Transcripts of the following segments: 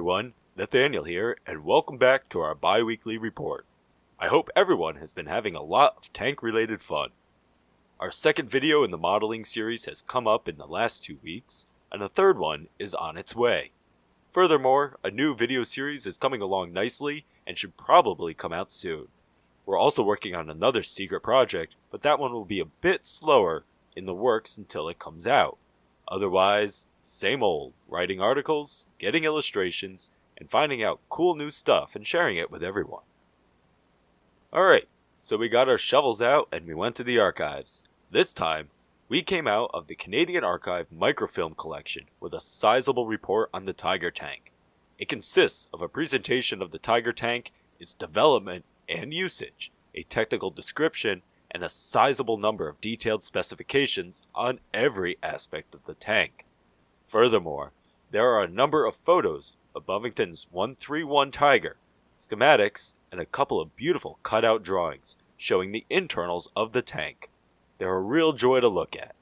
everyone, Nathaniel here, and welcome back to our bi-weekly report. I hope everyone has been having a lot of tank-related fun. Our second video in the modeling series has come up in the last 2 weeks, and a third one is on its way. Furthermore, a new video series is coming along nicely and should probably come out soon. We're also working on another secret project, but that one will be a bit slower in the works until it comes out. Otherwise, same old, writing articles, getting illustrations, and finding out cool new stuff and sharing it with everyone. Alright, so we got our shovels out and we went to the archives. This time, we came out of the Canadian Archive microfilm collection with a sizable report on the Tiger tank. It consists of a presentation of the Tiger tank, its development and usage, a technical description, and a sizable number of detailed specifications on every aspect of the tank. Furthermore, there are a number of photos of Bovington's 131 Tiger, schematics, and a couple of beautiful cutout drawings showing the internals of the tank. They're a real joy to look at.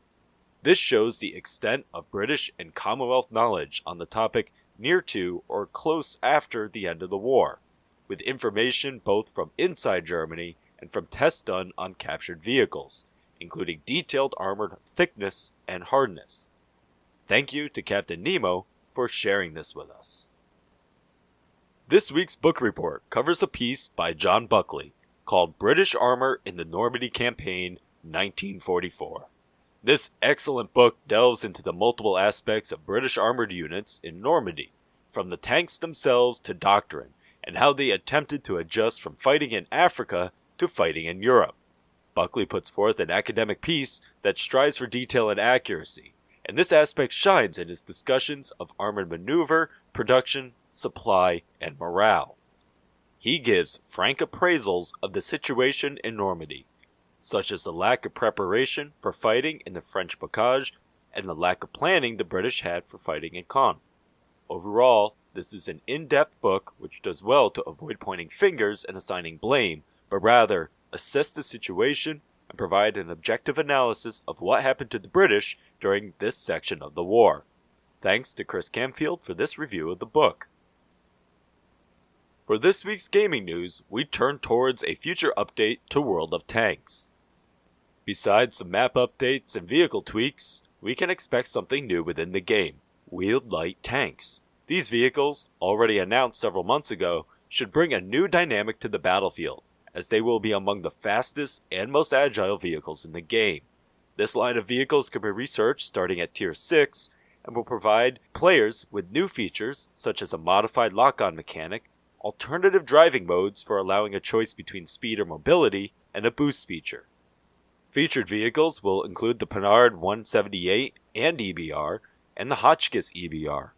This shows the extent of British and Commonwealth knowledge on the topic near to or close after the end of the war, with information both from inside Germany and from tests done on captured vehicles, including detailed armored thickness and hardness. Thank you to Captain Nemo for sharing this with us. This week's book report covers a piece by John Buckley called British Armour in the Normandy Campaign, 1944. This excellent book delves into the multiple aspects of British armored units in Normandy, from the tanks themselves to doctrine, and how they attempted to adjust from fighting in Africa to fighting in Europe. Buckley puts forth an academic piece that strives for detail and accuracy, and this aspect shines in his discussions of armored maneuver, production, supply, and morale. He gives frank appraisals of the situation in Normandy, such as the lack of preparation for fighting in the French bocage and the lack of planning the British had for fighting in Caen. Overall, this is an in-depth book which does well to avoid pointing fingers and assigning blame, but rather assess the situation and provide an objective analysis of what happened to the British during this section of the war. Thanks to Chris Camfield for this review of the book. For this week's gaming news, we turn towards a future update to World of Tanks. Besides some map updates and vehicle tweaks, we can expect something new within the game: wheeled light tanks. These vehicles, already announced several months ago, should bring a new dynamic to the battlefield, as they will be among the fastest and most agile vehicles in the game. This line of vehicles can be researched starting at Tier 6, and will provide players with new features such as a modified lock-on mechanic, alternative driving modes for allowing a choice between speed or mobility, and a boost feature. Featured vehicles will include the Panhard 178 and EBR, and the Hotchkiss EBR.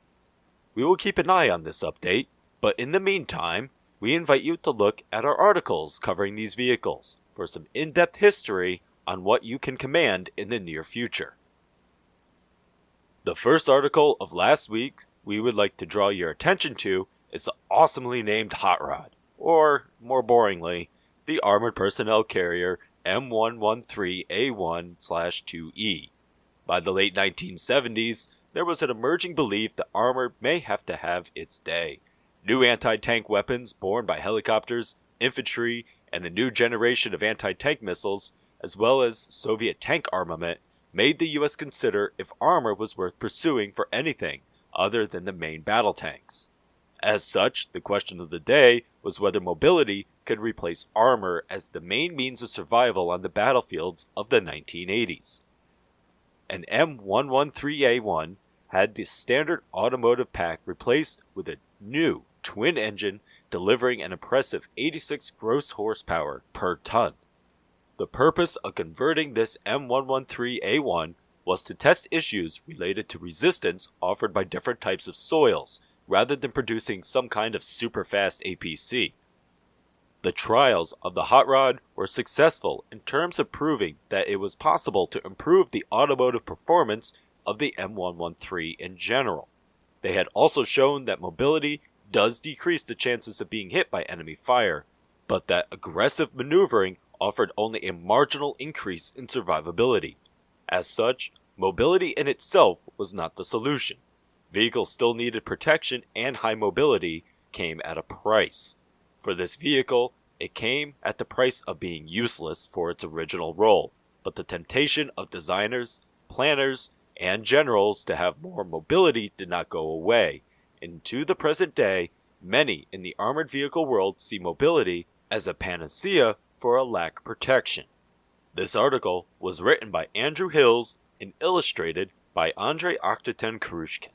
We will keep an eye on this update, but in the meantime, we invite you to look at our articles covering these vehicles for some in-depth history on what you can command in the near future. The first article of last week we would like to draw your attention to is the awesomely named Hot Rod, or, more boringly, the Armored Personnel Carrier M113A1/2E. By the late 1970s, there was an emerging belief that armor may have to have its day. New anti-tank weapons borne by helicopters, infantry, and a new generation of anti-tank missiles, as well as Soviet tank armament, made the US consider if armor was worth pursuing for anything other than the main battle tanks. As such, the question of the day was whether mobility could replace armor as the main means of survival on the battlefields of the 1980s. An M113A1 had the standard automotive pack replaced with a new twin engine delivering an impressive 86 gross horsepower per ton. The purpose of converting this M113A1 was to test issues related to resistance offered by different types of soils, rather than producing some kind of super fast APC. The trials of the Hot Rod were successful in terms of proving that it was possible to improve the automotive performance of the M113 in general. They had also shown that mobility does decrease the chances of being hit by enemy fire, but that aggressive maneuvering offered only a marginal increase in survivability. As such, mobility in itself was not the solution. Vehicles still needed protection and high mobility came at a price. For this vehicle, it came at the price of being useless for its original role, but the temptation of designers, planners, and generals to have more mobility did not go away, and to the present day, many in the armored vehicle world see mobility as a panacea for a lack of protection. This article was written by Andrew Hills and illustrated by Andrei Akhtaten-Kurushkin.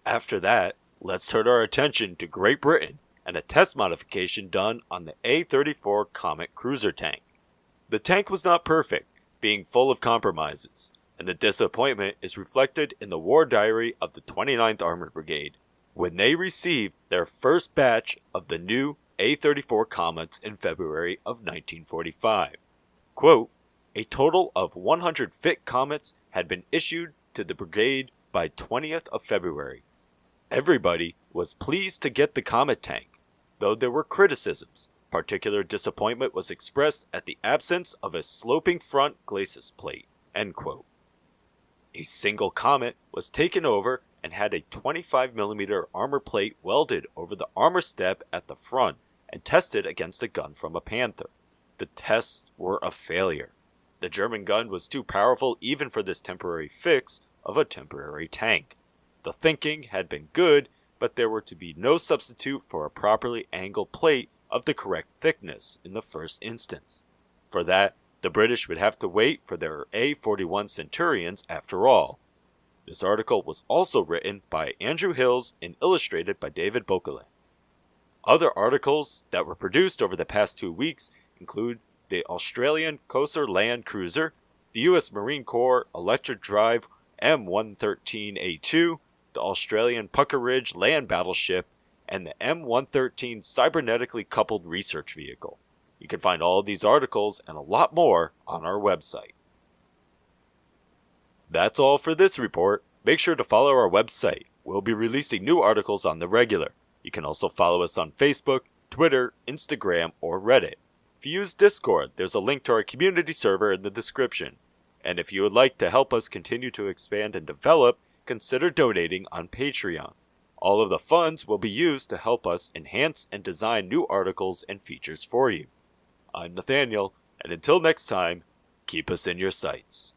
After that, let's turn our attention to Great Britain and a test modification done on the A-34 Comet cruiser tank. The tank was not perfect, being full of compromises, and the disappointment is reflected in the war diary of the 29th Armored Brigade, when they received their first batch of the new A-34 Comets in February of 1945. Quote, a total of 100 fit Comets had been issued to the brigade by 20th of February. Everybody was pleased to get the Comet tank, though there were criticisms. Particular disappointment was expressed at the absence of a sloping front glacis plate. End quote. A single Comet was taken over and had a 25mm armor plate welded over the armor step at the front and tested against a gun from a Panther. The tests were a failure. The German gun was too powerful even for this temporary fix of a temporary tank. The thinking had been good, but there were to be no substitute for a properly angled plate of the correct thickness in the first instance. For that, the British would have to wait for their A-41 Centurions after all. This article was also written by Andrew Hills and illustrated by David Buckley. Other articles that were produced over the past 2 weeks include the Australian Coastal Land Cruiser, the U.S. Marine Corps Electric Drive M113A2, the Australian Pucker Ridge Land Battleship, and the M113 Cybernetically Coupled Research Vehicle. You can find all of these articles and a lot more on our website. That's all for this report. Make sure to follow our website. We'll be releasing new articles on the regular. You can also follow us on Facebook, Twitter, Instagram, or Reddit. If you use Discord, there's a link to our community server in the description. And if you would like to help us continue to expand and develop, consider donating on Patreon. All of the funds will be used to help us enhance and design new articles and features for you. I'm Nathaniel, and until next time, keep us in your sights.